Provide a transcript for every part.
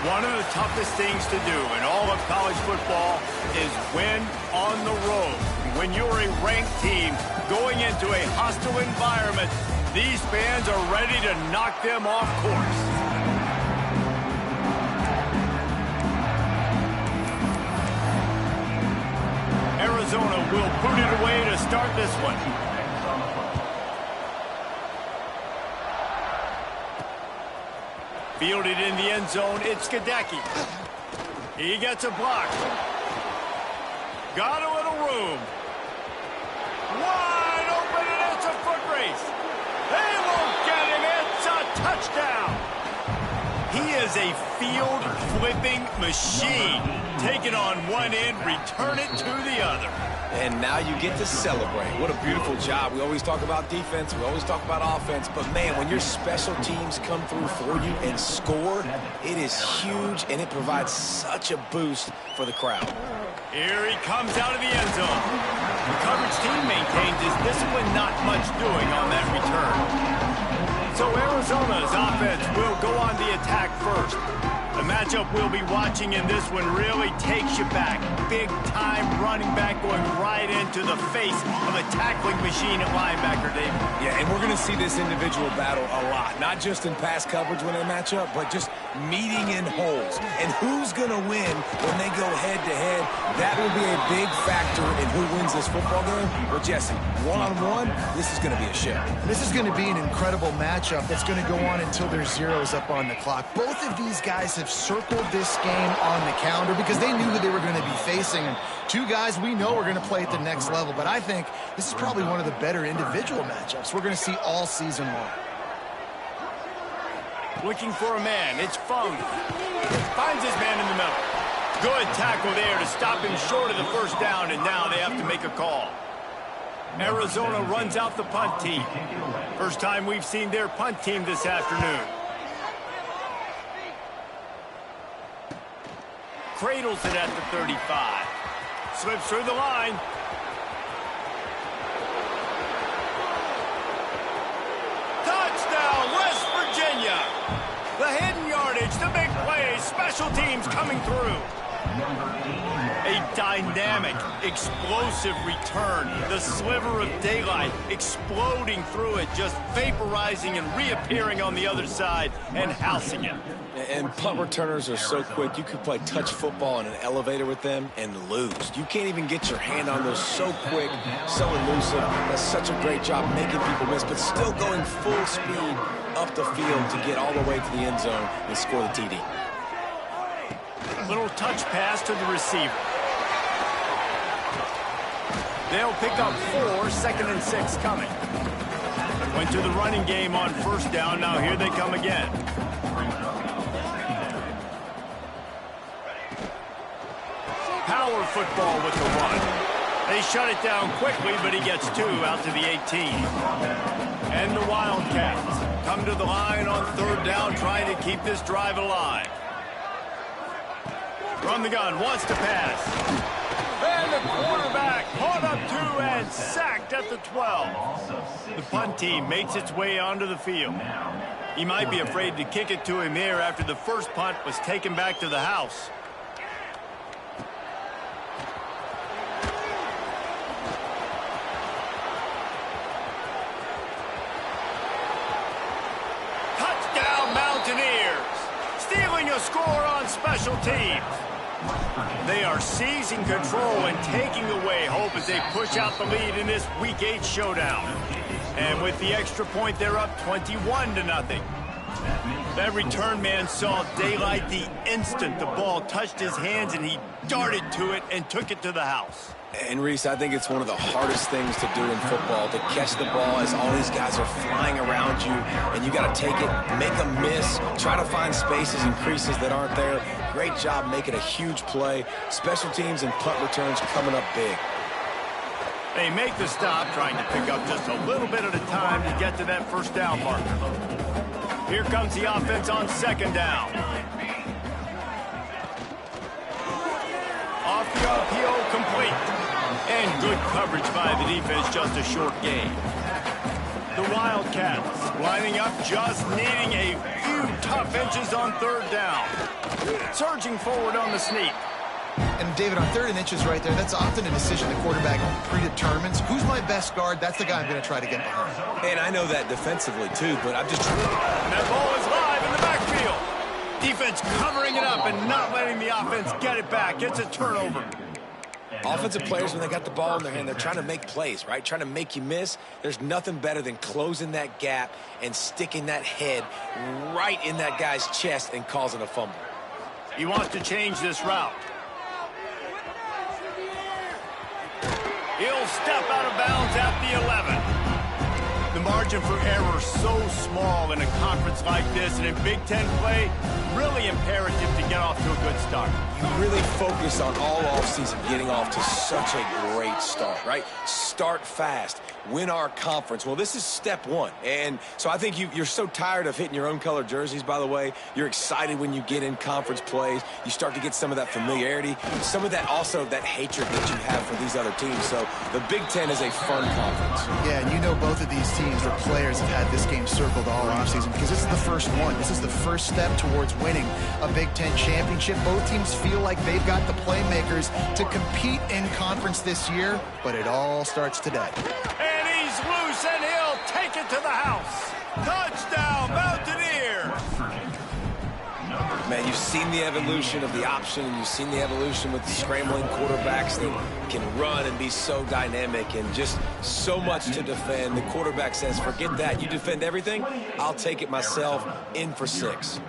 One of the toughest things to do in all of college football is win on the road. When you're a ranked team going into a hostile environment, these fans are ready to knock them off course. Arizona will put it away to start this one. Fielded in the end zone, it's Gadecki. He gets a block. Got a little room. Wide open, and it's a foot race. They won't get him. It's a touchdown. He is a field-flipping machine. Take it on one end, return it to the other. And now you get to celebrate. What a beautiful job. We always talk about defense. We always talk about offense. But, man, when your special teams come through for you and score, it is huge, and it provides such a boost for the crowd. Here he comes out of the end zone. The coverage team maintains his discipline, not much doing on that return. So Arizona's offense will go on the attack first. The matchup we'll be watching in this one really takes you back. Big-time running back going right into the face of a tackling machine at linebacker, David. Yeah, and we're going to see this individual battle a lot. Not just in pass coverage when they match up, but just meeting in holes. And who's going to win when they go head-to-head? That will be a big factor in who wins this football game. But, Jesse, one-on-one, this is going to be a show. This is going to be an incredible matchup that's going to go on until there's zeros up on the clock. Both of these guys have circled this game on the calendar because they knew who they were going to be facing. And two guys we know are going to play at the next level. But I think this is probably one of the better individual matchups we're going to see all season long. Looking for a man. It's Fung. Finds his man in the middle. Good tackle there to stop him short of the first down, and now they have to make a call. Arizona runs out the punt team. First time we've seen their punt team this afternoon. Cradles it at the 35. Slips through the line. Touchdown, West Virginia. The hidden yardage, the big play, special teams coming through. A dynamic, explosive return. The sliver of daylight exploding through it, just vaporizing and reappearing on the other side and housing it. And punt returners are so quick. You could play touch football in an elevator with them and lose. You can't even get your hand on those. So quick, so elusive. That's such a great job making people miss, but still going full speed up the field to get all the way to the end zone and score the TD. Little touch pass to the receiver. They'll pick up 4, 2nd and 6 coming. Went to the running game on first down. Now here they come again. Power football with the run. They shut it down quickly, but he gets 2 out to the 18. And the Wildcats come to the line on 3rd down, trying to keep this drive alive. From the gun, wants to pass. And the quarterback caught up 2 and sacked at the 12. The punt team makes its way onto the field. He might be afraid to kick it to him here after the first punt was taken back to the house. score on special teams. They are seizing control and taking away hope as they push out the lead in this Week 8 showdown. And with the extra point, they're up 21-0. That return man saw daylight the instant the ball touched his hands, and he darted to it and took it to the house. And, Reese, I think it's one of the hardest things to do in football, to catch the ball as all these guys are flying around you, and you got to take it, make a miss, try to find spaces and creases that aren't there. Great job making a huge play. Special teams and punt returns coming up big. They make the stop, trying to pick up just a little bit at a time to get to that first down marker. Here comes the offense on second down. Off the RPO, complete. And good coverage by the defense, just a short gain. The Wildcats lining up, just needing a few tough inches on third down. Surging forward on the sneak. And, David, on 3rd and inches right there, that's often a decision the quarterback predetermines. Who's my best guard? That's the guy I'm going to try to get behind. And I know that defensively, too, but I'm just... And that ball is live in the backfield. Defense covering it up and not letting the offense get it back. It's a turnover. Offensive players, when they got the ball in their hand, they're trying to make plays, right? Trying to make you miss. There's nothing better than closing that gap and sticking that head right in that guy's chest and causing a fumble. He wants to change this route. He'll step out of bounds at the 11. The margin for error so small in a conference like this, and in Big Ten play, really imperative to get off to a good start. You really focus on all offseason getting off to such a great start, right? Start fast, win our conference. Well, this is step one. And so I think you're so tired of hitting your own color jerseys, by the way. You're excited when you get in conference plays. You start to get some of that familiarity, some of that also that hatred that you have for these other teams. So the Big Ten is a fun conference. Yeah, and you know both of these teams, the players, have had this game circled all offseason because this is the first one. This is the first step towards winning a Big Ten championship. Both teams feel like they've got the playmakers to compete in conference this year, but it all starts today. And he's loose, and he'll take it to the house. Touchdown, Mountaineer! Man, you've seen the evolution of the option, and you've seen the evolution with the scrambling quarterbacks that can run and be so dynamic and just so much to defend. The quarterback says, forget that. You defend everything, I'll take it myself. In for 6.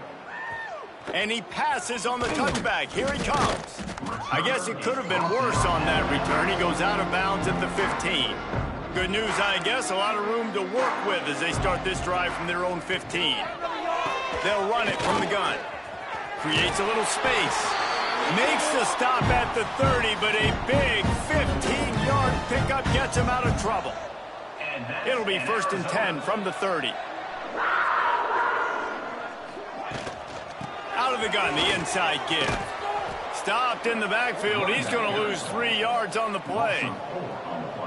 And he passes on the touchback. Here he comes. I guess it could have been worse on that return. He goes out of bounds at the 15. Good news, I guess. A lot of room to work with as they start this drive from their own 15. They'll run it from the gun. Creates a little space. Makes the stop at the 30, but a big 15-yard pickup gets him out of trouble. It'll be 1st and 10 from the 30. Out of the gun, the inside give. Stopped in the backfield. He's going to lose 3 yards on the play.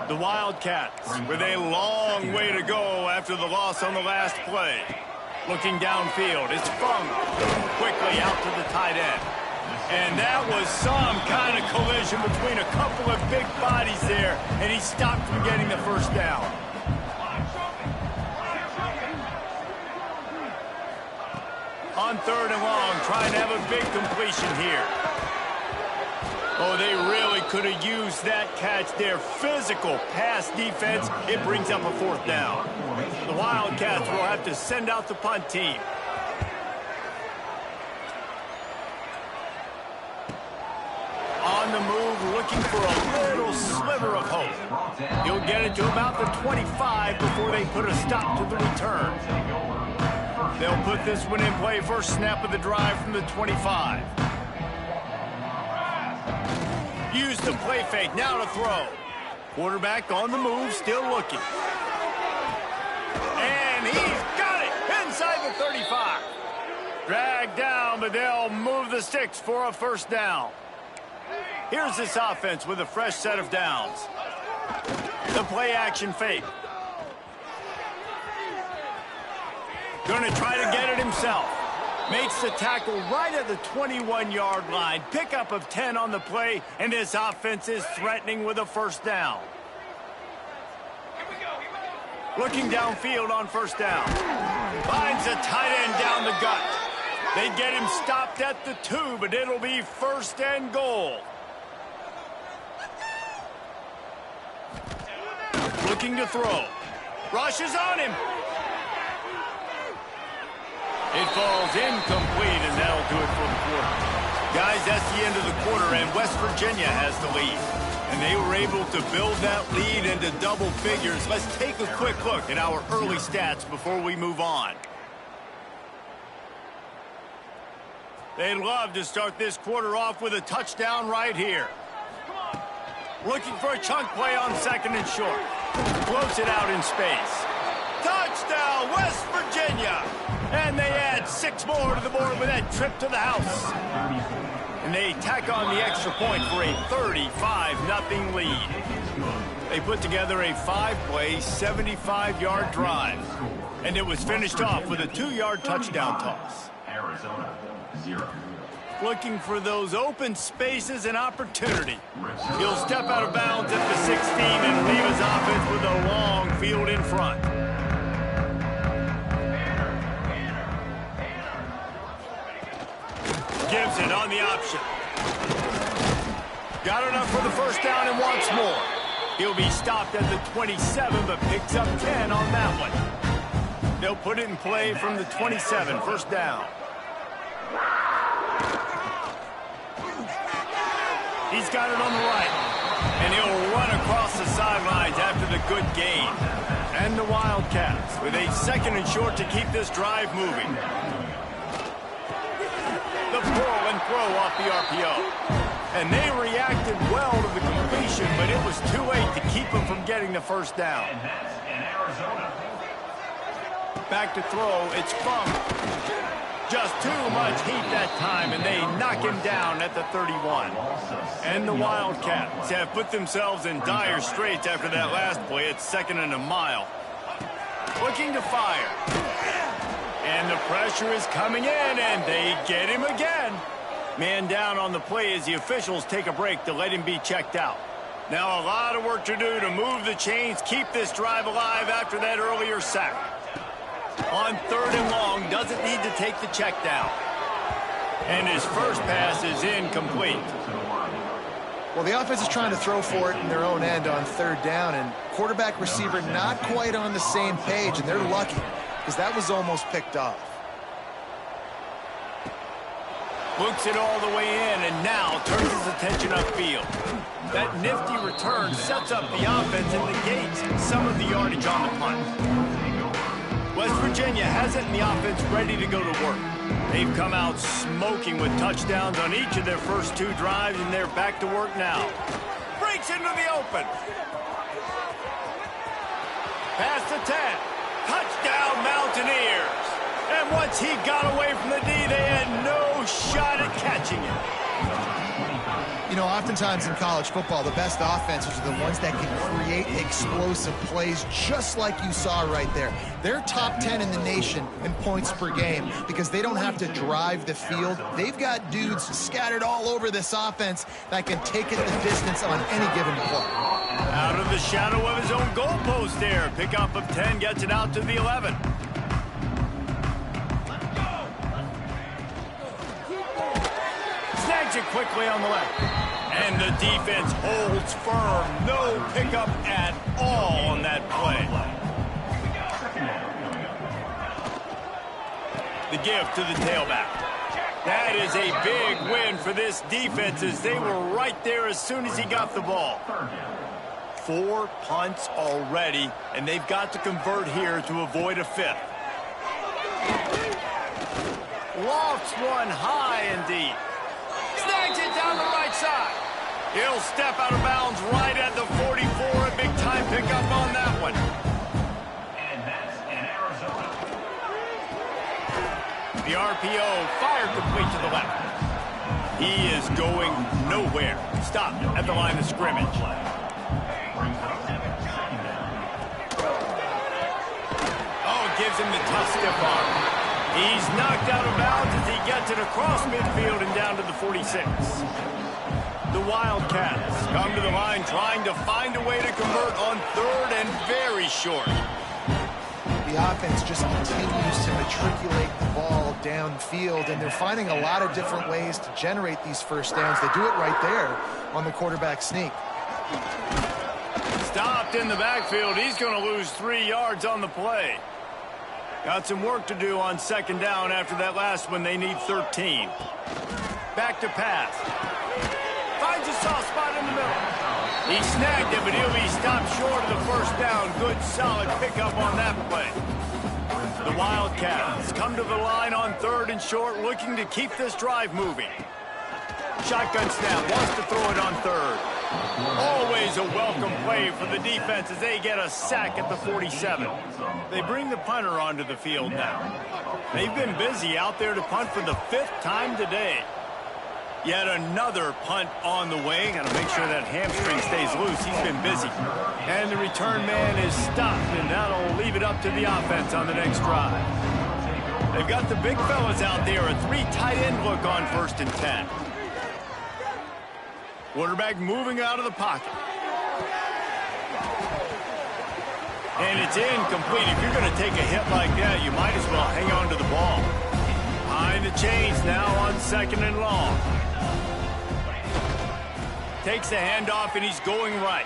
The Wildcats with a long way to go after the loss on the last play. Looking downfield, it's Fung quickly out to the tight end. And that was some kind of collision between a couple of big bodies there, and he stopped from getting the first down. On 3rd and long, trying to have a big completion here. Oh, they really could have used that catch there. Physical pass defense. It brings up a 4th down. The Wildcats will have to send out the punt team. On the move, looking for a little sliver of hope. He'll get it to about the 25 before they put a stop to the return. They'll put this one in play. First snap of the drive from the 25. Use the play fake, now to throw. Quarterback on the move, still looking. And he's got it inside the 35. Dragged down, but they'll move the sticks for a first down. Here's this offense with a fresh set of downs. The play action fake. Going to try to get it himself. Makes the tackle right at the 21-yard line. Pickup of 10 on the play, and this offense is threatening with a first down. Looking downfield on first down. Finds a tight end down the gut. They get him stopped at the 2, but it'll be 1st and goal. Looking to throw. Rushes on him. It falls incomplete, and that'll do it for the quarter. Guys, that's the end of the quarter, and West Virginia has the lead. And they were able to build that lead into double figures. Let's take a quick look at our early stats before we move on. They'd love to start this quarter off with a touchdown right here. Looking for a chunk play on 2nd and short. Floats it out in space. Touchdown, West Virginia! And they add 6 more to the board with that trip to the house. And they tack on the extra point for a 35-0 lead. They put together a 5-play, 75-yard drive. And it was finished off with a 2-yard touchdown toss. Arizona, 0. Looking for those open spaces and opportunity. He'll step out of bounds at the 16 and leave his offense with a long field in front. Gibson on the option. Got enough for the 1st down and wants more. He'll be stopped at the 27, but picks up 10 on that one. They'll put it in play from the 27, 1st down. He's got it on the right, and he'll run across the sidelines after the good gain. And the Wildcats with a 2nd and short to keep this drive moving. The pull and throw off the RPO. And they reacted well to the completion, but it was too late to keep them from getting the 1st down. And that's in Arizona. Back to throw, it's Funk. Just too much heat that time, and they knock him down at the 31. And the Wildcats have put themselves in dire straits after that last play. It's 2nd and a mile. Looking to fire. And the pressure is coming in, and they get him again. Man down on the play as the officials take a break to let him be checked out. Now a lot of work to do to move the chains, keep this drive alive after that earlier sack. On 3rd and long, doesn't need to take the check down. And his first pass is incomplete. Well, the offense is trying to throw for it in their own end on 3rd down, and quarterback receiver not quite on the same page, and they're lucky because that was almost picked off. Looks it all the way in, and now turns his attention upfield. That nifty return sets up the offense and negates some of the yardage on the punt. West Virginia has it in the offense ready to go to work. They've come out smoking with touchdowns on each of their first 2 drives, and they're back to work now. Breaks into the open. Pass to 10. Touchdown, Mountaineers. And once he got away from the D, they had no shot at catching it. You know, oftentimes in college football, the best offenses are the ones that can create explosive plays just like you saw right there. They're top 10 in the nation in points per game because they don't have to drive the field. They've got dudes scattered all over this offense that can take it the distance on any given play. Out of the shadow of his own goalpost there. Pickup of 10 gets it out to the 11. Snags it quickly on the left. And the defense holds firm. No pickup at all on that play. The give to the tailback. That is a big win for this defense as they were right there as soon as he got the ball. 4 punts already, and they've got to convert here to avoid a 5th. Lofts one high and deep. Snags it down the right side. He'll step out of bounds right at the 44. A big-time pickup on that one. And that's in Arizona. The RPO fired complete to the left. He is going nowhere. Stopped at the line of scrimmage. Oh, gives him the tough stiff arm. He's knocked out of bounds as he gets it across midfield and down to the 46. The Wildcats come to the line trying to find a way to convert on 3rd and very short. the offense just continues to matriculate the ball downfield, and they're finding a lot of different ways to generate these first downs. They do it right there on the quarterback sneak. Stopped in the backfield. He's going to lose 3 yards on the play. Got some work to do on second down after that last one. They need 13. Back to pass. Finds a soft spot in the middle. He snagged it, but he'll be stopped short of the first down. Good, solid pickup on that play. The Wildcats come to the line on 3rd and short, looking to keep this drive moving. Shotgun snap, wants to throw it on 3rd. Always a welcome play for the defense as they get a sack at the 47. They bring the punter onto the field now. They've been busy out there to punt for the 5th time today. Yet another punt on the way. Got to make sure that hamstring stays loose. He's been busy. And the return man is stopped, and that'll leave it up to the offense on the next drive. They've got the big fellas out there. A 3 tight end look on 1st and 10. Quarterback moving out of the pocket. And it's incomplete. If you're going to take a hit like that, you might as well hang on to the ball. Behind the chains now on 2nd and long. Takes the handoff, and he's going right.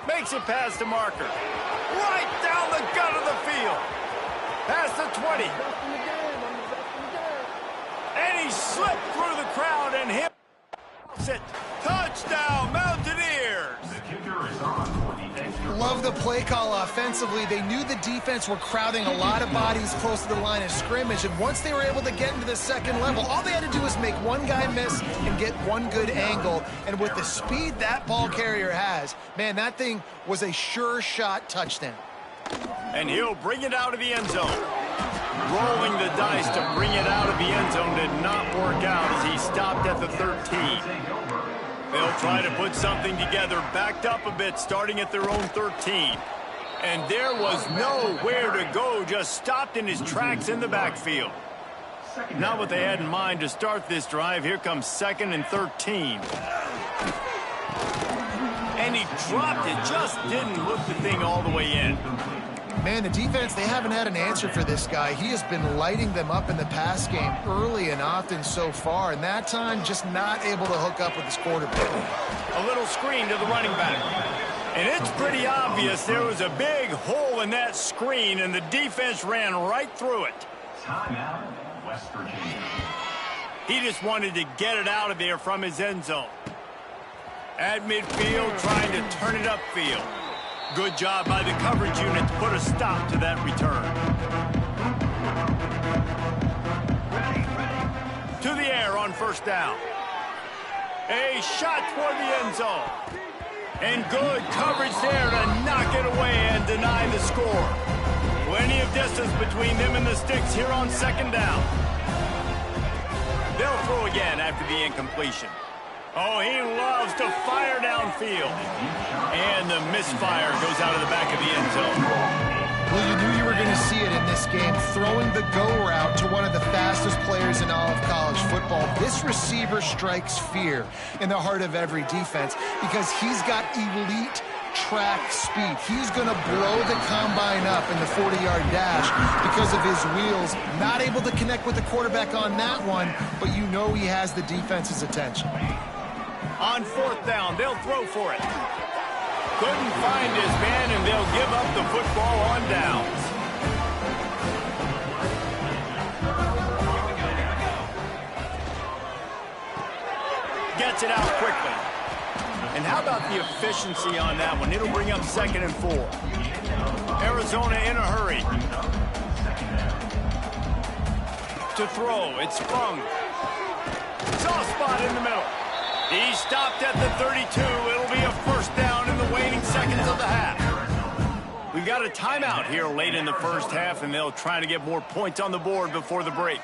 Makes it past the marker. Right down the gut of the field. Past the 20. And he slipped through the crowd and hit it. Touchdown, Mountaineers! The kicker is on for the extra. Love the play call offensively. They knew the defense were crowding a lot of bodies close to the line of scrimmage, and once they were able to get into the second level, all they had to do was make one guy miss and get one good angle. And with the speed that ball carrier has, man, that thing was a sure shot touchdown. And he'll bring it out of the end zone. Rolling the dice to bring it out of the end zone did not work out as he stopped at the 13. They'll try to put something together, backed up a bit, starting at their own 13. And there was nowhere to go, just stopped in his tracks in the backfield. Not what they had in mind to start this drive. Here comes 2nd and 13. And he dropped it, just didn't look the thing all the way in. Man, the defense, they haven't had an answer for this guy. He has been lighting them up in the pass game early and often so far, and that time just not able to hook up with his quarterback. A little screen to the running back. And it's pretty obvious there was a big hole in that screen, and the defense ran right through it. Timeout, West Virginia. He just wanted to get it out of there from his end zone. At midfield, trying to turn it upfield. Good job by the coverage unit to put a stop to that return. To the air on 1st down. A shot toward the end zone. And good coverage there to knock it away and deny the score. Plenty of distance between them and the sticks here on 2nd down. They'll throw again after the incompletion. Oh, he loves to fire downfield. And the misfire goes out of the back of the end zone. Well, you knew you were going to see it in this game, throwing the go route to one of the fastest players in all of college football. This receiver strikes fear in the heart of every defense because he's got elite track speed. He's going to blow the combine up in the 40-yard dash because of his wheels. Not able to connect with the quarterback on that one, but you know he has the defense's attention. On 4th down, they'll throw for it. Couldn't find his man, and they'll give up the football on downs. Gets it out quickly. And how about the efficiency on that one? It'll bring up 2nd and 4. Arizona in a hurry. To throw, it's Fung. Soft spot in the middle. He stopped at the 32. It'll be a 1st down in the waning seconds of the half. We've got a timeout here late in the 1st half, and they'll try to get more points on the board before the break.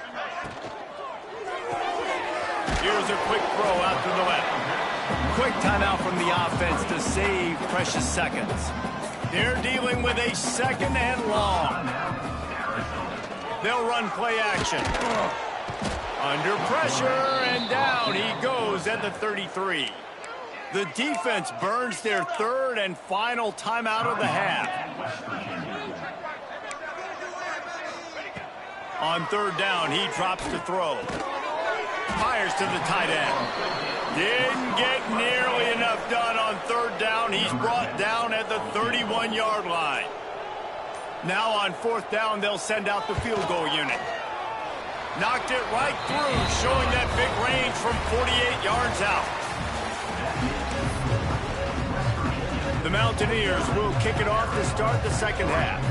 Here's a quick throw out to the left. Quick timeout from the offense to save precious seconds. They're dealing with a 2nd and long. They'll run play action. Under pressure, and down he goes at the 33. The defense burns their 3rd and final timeout of the half. On third down, he drops to throw. Fires to the tight end. Didn't get nearly enough done on third down. He's brought down at the 31-yard line. Now on fourth down, they'll send out the field goal unit. Knocked it right through, showing that big range from 48 yards out. The Mountaineers will kick it off to start the second half.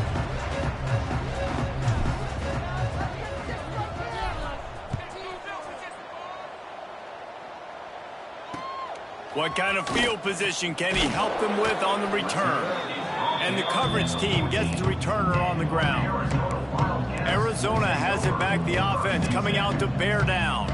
What kind of field position can he help them with on the return? And the coverage team gets the returner on the ground. Arizona has it back, the offense coming out to bear down.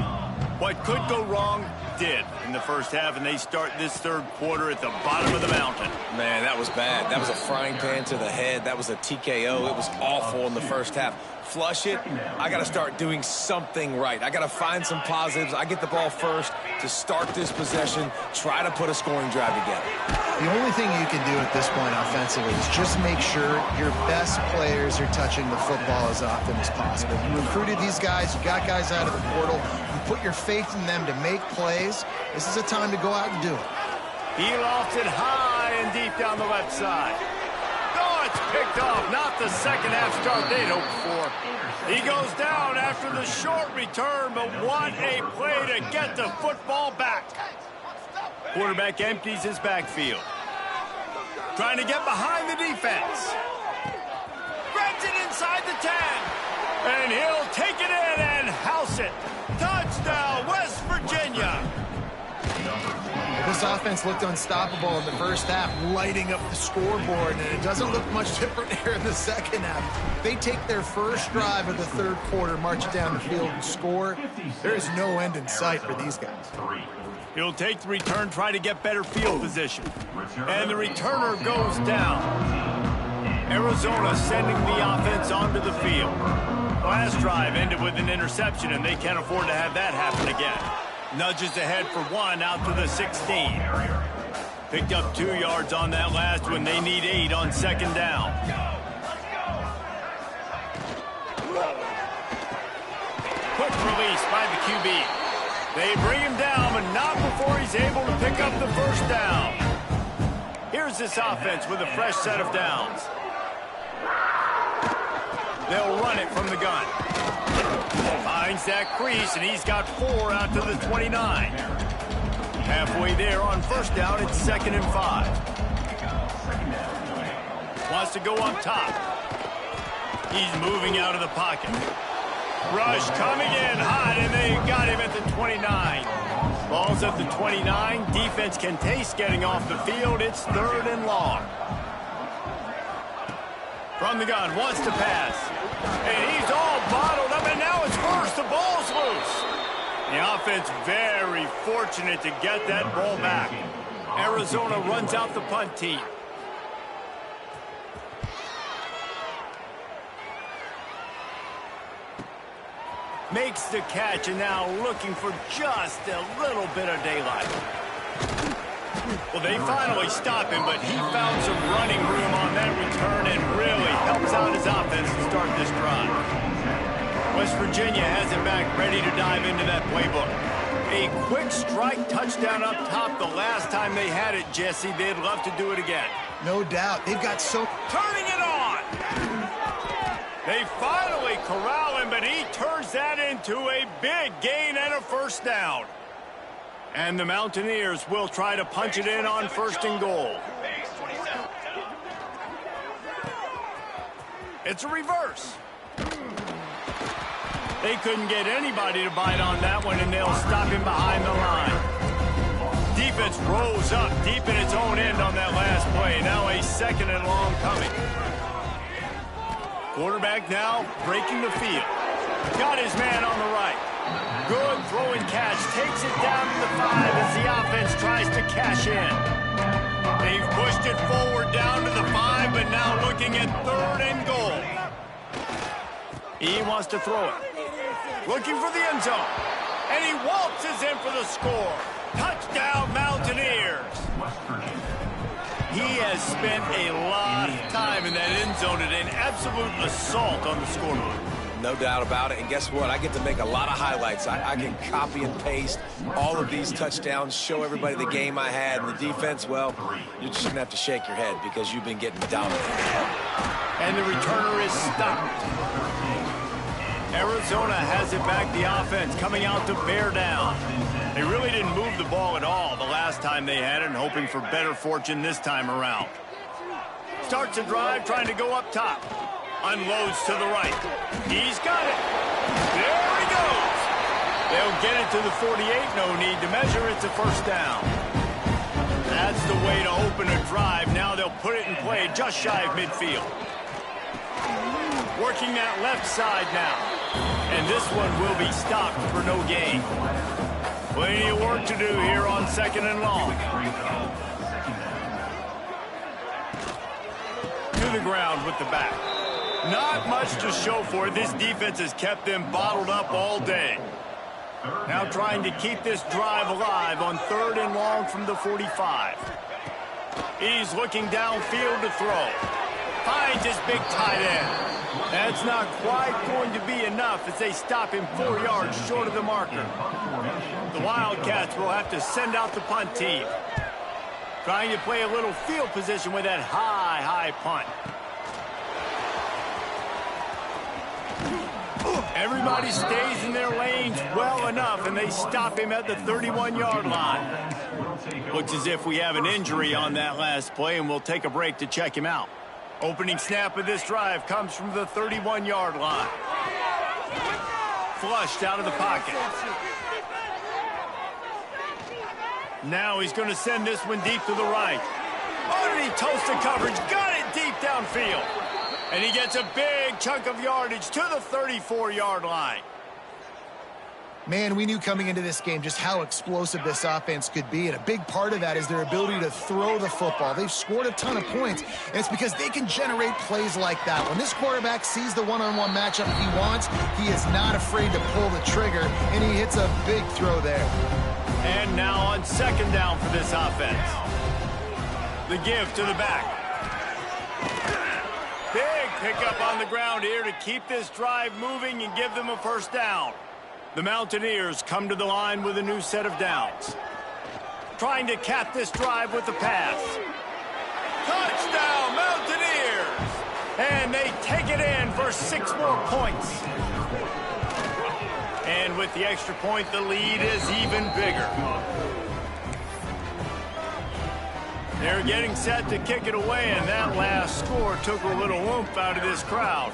What could go wrong did in the first half, and they start this third quarter at the bottom of the mountain. Man, that was bad. That was a frying pan to the head. That was a TKO. It was awful in the first half. Flush it. I got to start doing something right. I got to find some positives. I get the ball first to start this possession, try to put a scoring drive together. The only thing you can do at this point offensively is just make sure your best players are touching the football as often as possible. You recruited these guys. You got guys out of the portal. You put your faith in them to make plays. This is a time to go out and do it. He lofts it high and deep down the left side. Oh, it's picked off. Not the second half start they'd hoped for. He goes down after the short return, but what a play to get the football back. Quarterback empties his backfield. Trying to get behind the defense. Grabs it inside the 10. And he'll take it in and house it. Touchdown, West Virginia. This offense looked unstoppable in the first half, lighting up the scoreboard, and it doesn't look much different here in the second half. They take their first drive of the third quarter, march it down the field, and score. There is no end in sight for these guys. He'll take the return, try to get better field position. And the returner goes down. Arizona sending the offense onto the field. Last drive ended with an interception, and they can't afford to have that happen again. Nudges ahead for one out to the 16. Picked up 2 yards on that last one. They need 8 on second down. Quick release by the QB. They bring him down, but not before he's able to pick up the first down. Here's this offense with a fresh set of downs. They'll run it from the gun. Finds that crease, and he's got 4 out to the 29. Halfway there on first down, it's 2nd and 5. Wants to go up top. He's moving out of the pocket. Rush coming in hot, and they got him at the 29. Ball's at the 29. Defense can taste getting off the field. It's 3rd and long. From the gun, wants to pass. And he's all bottled up, and now it's worse. The ball's loose. The offense very fortunate to get that ball back. Arizona runs out the punt team. Makes the catch, and now looking for just a little bit of daylight. Well, they finally stop him, but he found some running room on that return and really helps out his offense to start this drive. West Virginia has it back, ready to dive into that playbook. A quick strike touchdown up top the last time they had it, Jesse. They'd love to do it again. No doubt. They've got so... Turning it on! They finally corral him, but he turns that into a big gain and a first down. And the Mountaineers will try to punch it in on 1st and goal. It's a reverse. They couldn't get anybody to bite on that one, and they'll stop him behind the line. Defense rose up deep in its own end on that last play. Now a 2nd and long coming. Quarterback now breaking the field. Got his man on the right. Good throwing catch. Takes it down to the 5 as the offense tries to cash in. They've pushed it forward down to the 5, but now looking at 3rd and goal. He wants to throw it. Looking for the end zone. And he waltzes in for the score. Touchdown, Mountaineers. He has spent a lot of time in that end zone and an absolute assault on the scoreboard. No doubt about it. And guess what? I get to make a lot of highlights. I can copy and paste all of these touchdowns, show everybody the game I had. And the defense, well, you're just going to have to shake your head because you've been getting dominated. And the returner is stopped. Arizona has it back, the offense coming out to bear down. They really didn't move the ball at all the last time they had it, and hoping for better fortune this time around. Starts a drive, trying to go up top. Unloads to the right. He's got it. There he goes. They'll get it to the 48. No need to measure. It's a first down. That's the way to open a drive. Now they'll put it in play just shy of midfield. Working that left side now. And this one will be stopped for no gain. Plenty of work to do here on 2nd and long. To the ground with the back. Not much to show for it. This defense has kept them bottled up all day. Now trying to keep this drive alive on 3rd and long from the 45. He's looking downfield to throw. Finds his big tight end. That's not quite going to be enough as they stop him 4 yards short of the marker. The Wildcats will have to send out the punt team. Trying to play a little field position with that high punt. Everybody stays in their lanes well enough, and they stop him at the 31-yard line. Looks as if we have an injury on that last play, and we'll take a break to check him out. Opening snap of this drive comes from the 31-yard line. Flushed out of the pocket. Now he's going to send this one deep to the right. Oh, did he toast the coverage? Got it deep downfield. And he gets a big chunk of yardage to the 34-yard line. Man, we knew coming into this game just how explosive this offense could be, and a big part of that is their ability to throw the football. They've scored a ton of points, and it's because they can generate plays like that. When this quarterback sees the one-on-one matchup he wants, he is not afraid to pull the trigger, and he hits a big throw there. And now on 2nd down for this offense. The give to the back. Big pickup on the ground here to keep this drive moving and give them a first down. The Mountaineers come to the line with a new set of downs. Trying to cap this drive with the pass. Touchdown, Mountaineers! And they take it in for 6 more points. And with the extra point, the lead is even bigger. They're getting set to kick it away, and that last score took a little oomph out of this crowd.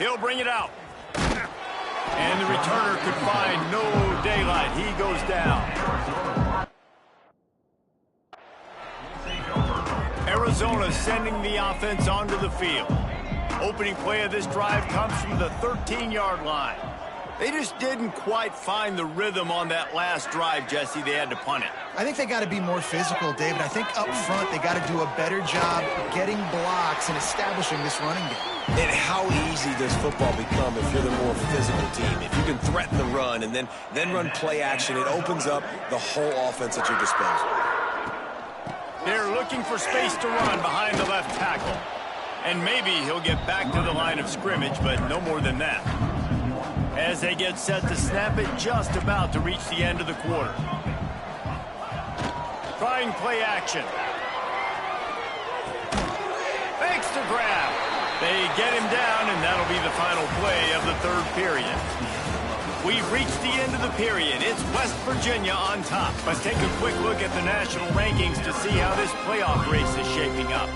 He'll bring it out. And the returner could find no daylight. He goes down. Arizona sending the offense onto the field. Opening play of this drive comes from the 13-yard line. They just didn't quite find the rhythm on that last drive, Jesse. They had to punt it. I think they got to be more physical, David. I think up front they got to do a better job getting blocks and establishing this running game. And how easy does football become if you're the more physical team? If you can threaten the run and then run play action, it opens up the whole offense at your disposal. They're looking for space to run behind the left tackle. And maybe he'll get back to the line of scrimmage, but no more than that. As they get set to snap it, just about to reach the end of the quarter. Trying play action. Fakes to grab. They get him down, and that'll be the final play of the 3rd period. We've reached the end of the period. It's West Virginia on top. Let's take a quick look at the national rankings to see how this playoff race is shaping up.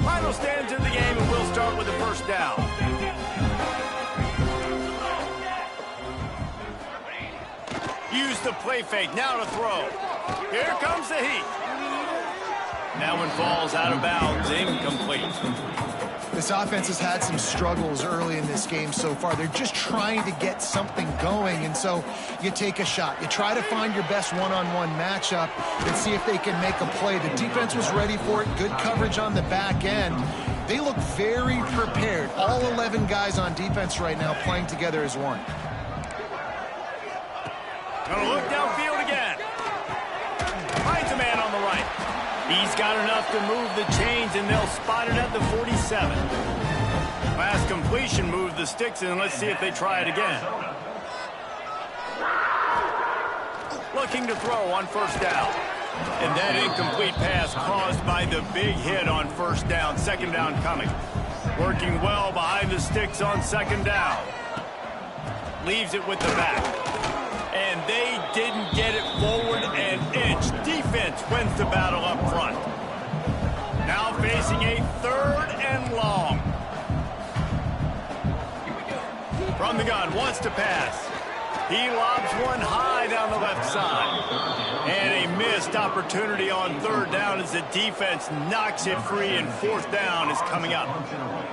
Final stands in the game, and we'll start with the first down. Use the play fake, now to throw. Here comes the heat. That one falls out of bounds, incomplete. This offense has had some struggles early in this game so far. They're just trying to get something going, and so you take a shot. You try to find your best one-on-one matchup and see if they can make a play. The defense was ready for it. Good coverage on the back end. They look very prepared. All 11 guys on defense right now playing together as one. Gonna look downfield again. Finds a man on the right. He's got enough to move the chains, and they'll spot it at the 47. Last completion moved the sticks, and let's see if they try it again. Looking to throw on first down. And that incomplete pass caused by the big hit on first down. Second down coming. Working well behind the sticks on second down. Leaves it with the back. And they didn't get it forward an inch. Defense wins the battle up front. Now facing a third and long. From the gun, wants to pass. He lobs one high down the left side. And a missed opportunity on third down as the defense knocks it free, and fourth down is coming up.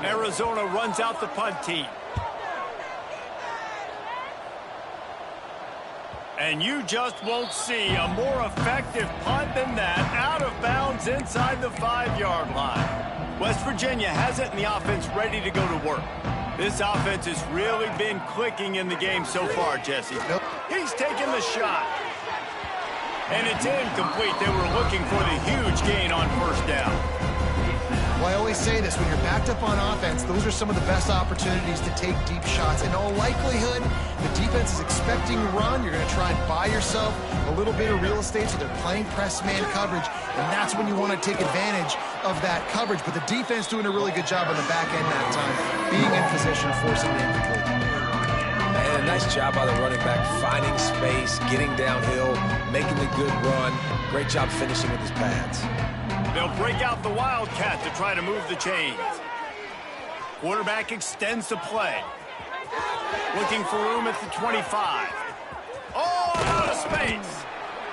Arizona runs out the punt team. And you just won't see a more effective punt than that, out of bounds inside the 5-yard line. West Virginia has it, and the offense ready to go to work. This offense has really been clicking in the game so far, Jesse. Nope. He's taking the shot. And it's incomplete. They were looking for the huge gain on first down. Well, I always say this, when you're backed up on offense, those are some of the best opportunities to take deep shots. In all likelihood, the defense is expecting a run. You're going to try and buy yourself a little bit of real estate, so they're playing press man coverage, and that's when you want to take advantage of that coverage. But the defense doing a really good job on the back end that time, being in position, forcing the incomplete. And a nice job by the running back, finding space, getting downhill, making the good run. Great job finishing with his pads. They'll break out the Wildcat to try to move the chains. Quarterback extends the play. Looking for room at the 25. Oh, out of space.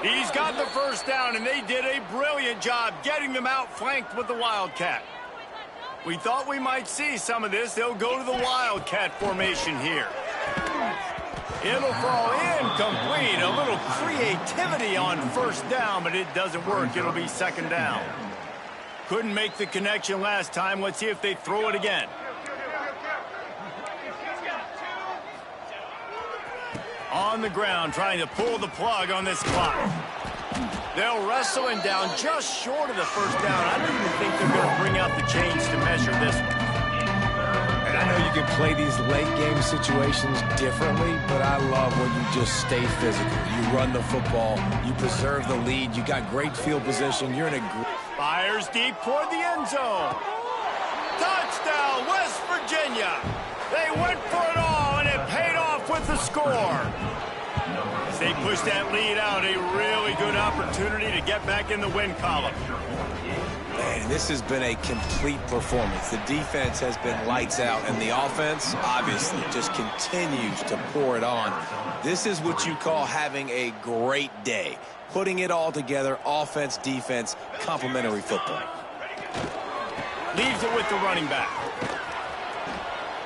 He's got the first down, and they did a brilliant job getting them outflanked with the Wildcat. We thought we might see some of this. They'll go to the Wildcat formation here. It'll fall incomplete. A little creativity on first down, but it doesn't work. It'll be second down. Couldn't make the connection last time. Let's see if they throw it again. On the ground, trying to pull the plug on this clock. They'll wrestle him down just short of the first down. I don't even think they're going to bring out the chains to measure this one. And I know you can play these late game situations differently, but I love when you just stay physical. You run the football, you preserve the lead, you got great field position, you're in a... Fires deep toward the end zone. Touchdown, West Virginia. They went for it all, and it paid off with the score. As they push that lead out, a really good opportunity to get back in the win column. Man, this has been a complete performance. The defense has been lights out, and the offense, obviously, just continues to pour it on. This is what you call having a great day. Putting it all together, offense, defense, complementary football. Leaves it with the running back.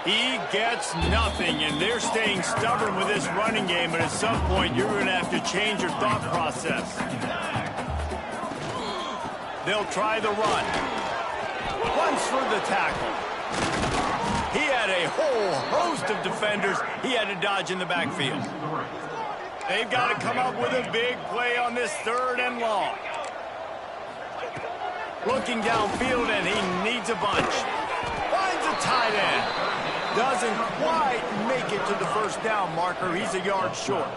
He gets nothing, and they're staying stubborn with this running game, but at some point, you're going to have to change your thought process. They'll try the run. Runs for the tackle. He had a whole host of defenders he had to dodge in the backfield. They've got to come up with a big play on this third and long. Looking downfield, and he needs a bunch. Finds a tight end. Doesn't quite make it to the first down marker. He's a yard short.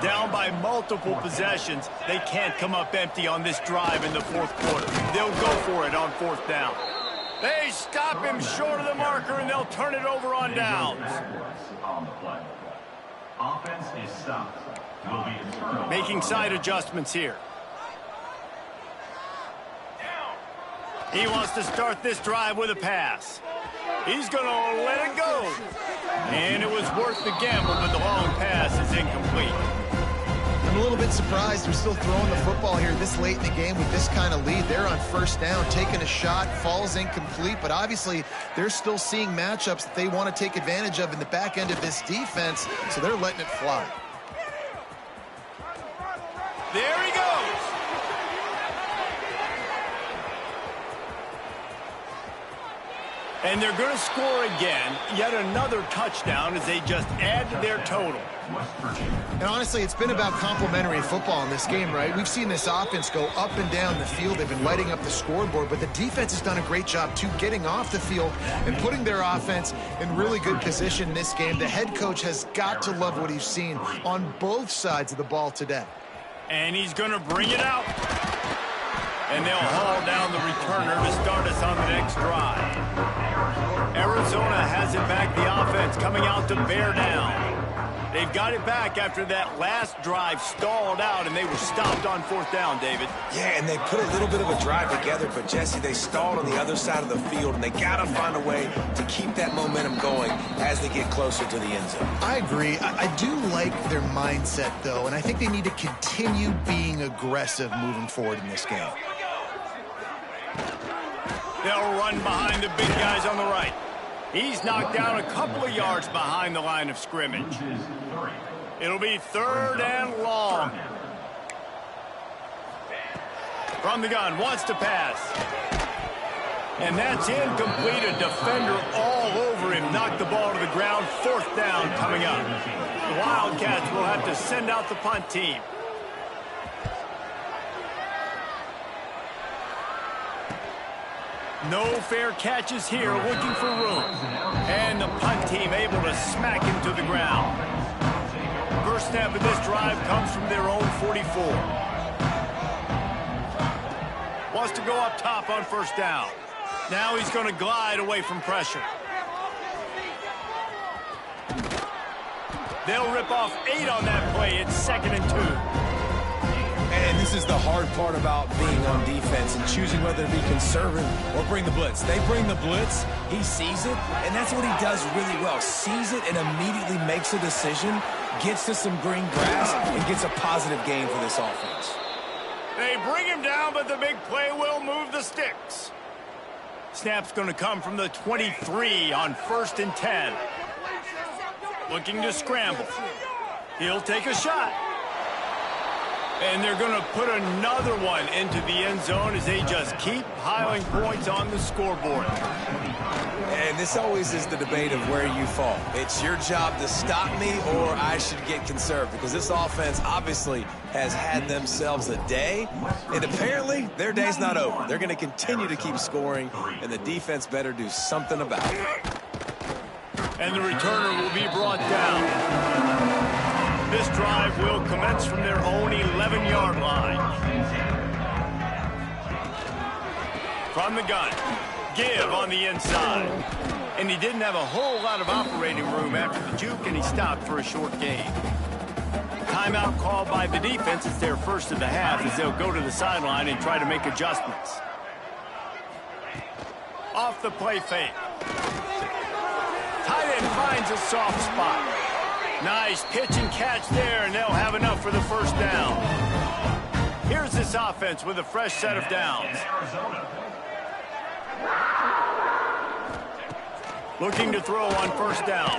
Down by multiple possessions. They can't come up empty on this drive in the fourth quarter. They'll go for it on fourth down. They stop him short of the marker, and they'll turn it over on downs. Offense is stopped. Will be a turnover. Making side adjustments here. He wants to start this drive with a pass. He's going to let it go. And it was worth the gamble, but the long pass is incomplete. I'm a little bit surprised they're still throwing the football here this late in the game with this kind of lead. They're on first down, taking a shot, falls incomplete, but obviously they're still seeing matchups that they want to take advantage of in the back end of this defense, so they're letting it fly. There he goes. And they're going to score again, yet another touchdown as they just add to their total. And honestly, it's been about complementary football in this game, right? We've seen this offense go up and down the field. They've been lighting up the scoreboard, but the defense has done a great job, too, getting off the field and putting their offense in really good position in this game. The head coach has got to love what he's seen on both sides of the ball today. And he's going to bring it out. And they'll haul down the returner to start us on the next drive. Arizona has it back, the offense coming out to bear down. They've got it back after that last drive stalled out, and they were stopped on 4th down, David. Yeah, and they put a little bit of a drive together, but, Jesse, they stalled on the other side of the field, and they got to find a way to keep that momentum going as they get closer to the end zone. I agree. I do like their mindset, though, and I think they need to continue being aggressive moving forward in this game. They'll run behind the big guys on the right. He's knocked down a couple of yards behind the line of scrimmage. It'll be 3rd and long. From the gun, wants to pass. And that's incomplete. A defender all over him. Knocked the ball to the ground. 4th down coming up. The Wildcats will have to send out the punt team. No fair catches here, looking for room. And the punt team able to smack him to the ground. First snap of this drive comes from their own 44. Wants to go up top on 1st down. Now he's going to glide away from pressure. They'll rip off 8 on that play. It's 2nd and 2. And this is the hard part about being on defense and choosing whether to be conservative or bring the blitz. They bring the blitz, he sees it, and that's what he does really well. Sees it and immediately makes a decision, gets to some green grass, and gets a positive gain for this offense. They bring him down, but the big play will move the sticks. Snap's going to come from the 23 on 1st and 10. Looking to scramble. He'll take a shot. And they're going to put another one into the end zone as they just keep piling points on the scoreboard. And this always is the debate of where you fall. It's your job to stop me or I should get conserved, because this offense obviously has had themselves a day, and apparently their day's not over. They're going to continue to keep scoring, and the defense better do something about it. And the returner will be brought down. This drive will commence from their own 11-yard line. From the gun, give on the inside. And he didn't have a whole lot of operating room after the juke, and he stopped for a short gain. Timeout called by the defense. It's their first of the half as they'll go to the sideline and try to make adjustments. Off the play fake. Tight end finds a soft spot. Nice pitch and catch there, and they'll have enough for the 1st down. Here's this offense with a fresh set of downs. Looking to throw on 1st down.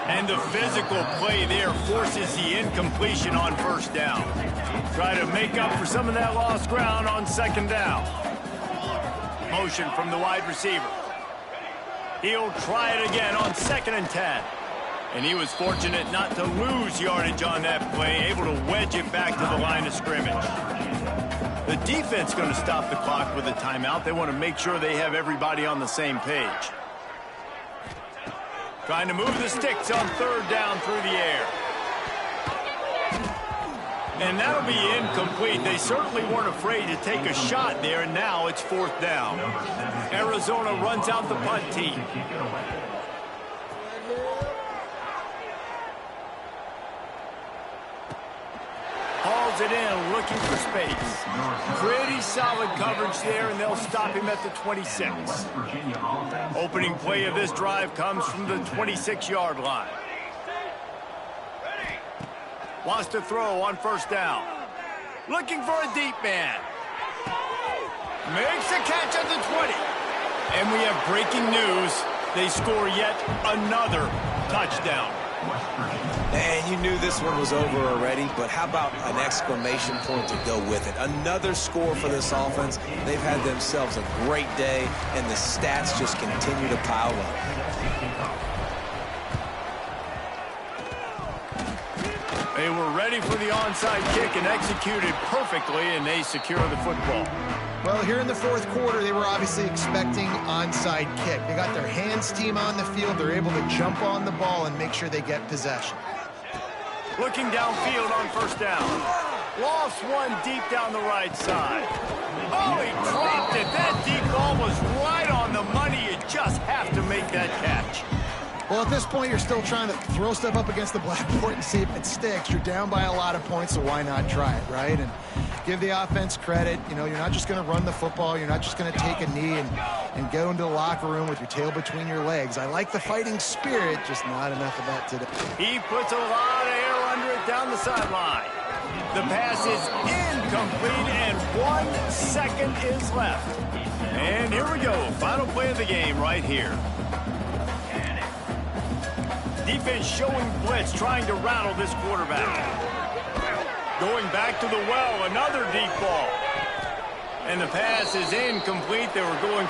And the physical play there forces the incompletion on 1st down. Try to make up for some of that lost ground on 2nd down. Motion from the wide receiver. He'll try it again on 2nd and 10. And he was fortunate not to lose yardage on that play, able to wedge it back to the line of scrimmage. The defense going to stop the clock with a timeout. They want to make sure they have everybody on the same page. Trying to move the sticks on 3rd down through the air. And that'll be incomplete. They certainly weren't afraid to take a shot there, and now it's 4th down. Arizona runs out the punt team. Hauls it in, looking for space. Pretty solid coverage there, and they'll stop him at the 26. Opening play of this drive comes from the 26-yard line. Wants to throw on 1st down. Looking for a deep man. Makes a catch at the 20. And we have breaking news. They score yet another touchdown. And you knew this one was over already, but how about an exclamation point to go with it? Another score for this offense. They've had themselves a great day, and the stats just continue to pile up. They were ready for the onside kick and executed perfectly, and they secure the football. Well, here in the fourth quarter, they were obviously expecting onside kick. They got their hands team on the field. They're able to jump on the ball and make sure they get possession. Looking downfield on first down. Lost one deep down the right side. Oh, he dropped it. That deep ball was right on the money. You just have to make that catch. Well, at this point, you're still trying to throw stuff up against the blackboard and see if it sticks. You're down by a lot of points, so why not try it, right? And give the offense credit. You know, you're not just going to run the football. You're not just going to take a knee and go into the locker room with your tail between your legs. I like the fighting spirit, just not enough of that today. He puts a lot of air under it down the sideline. The pass is incomplete, and 1 second is left. And here we go. Final play of the game right here. Defense showing blitz, trying to rattle this quarterback. Going back to the well, another deep ball. And the pass is incomplete. They were going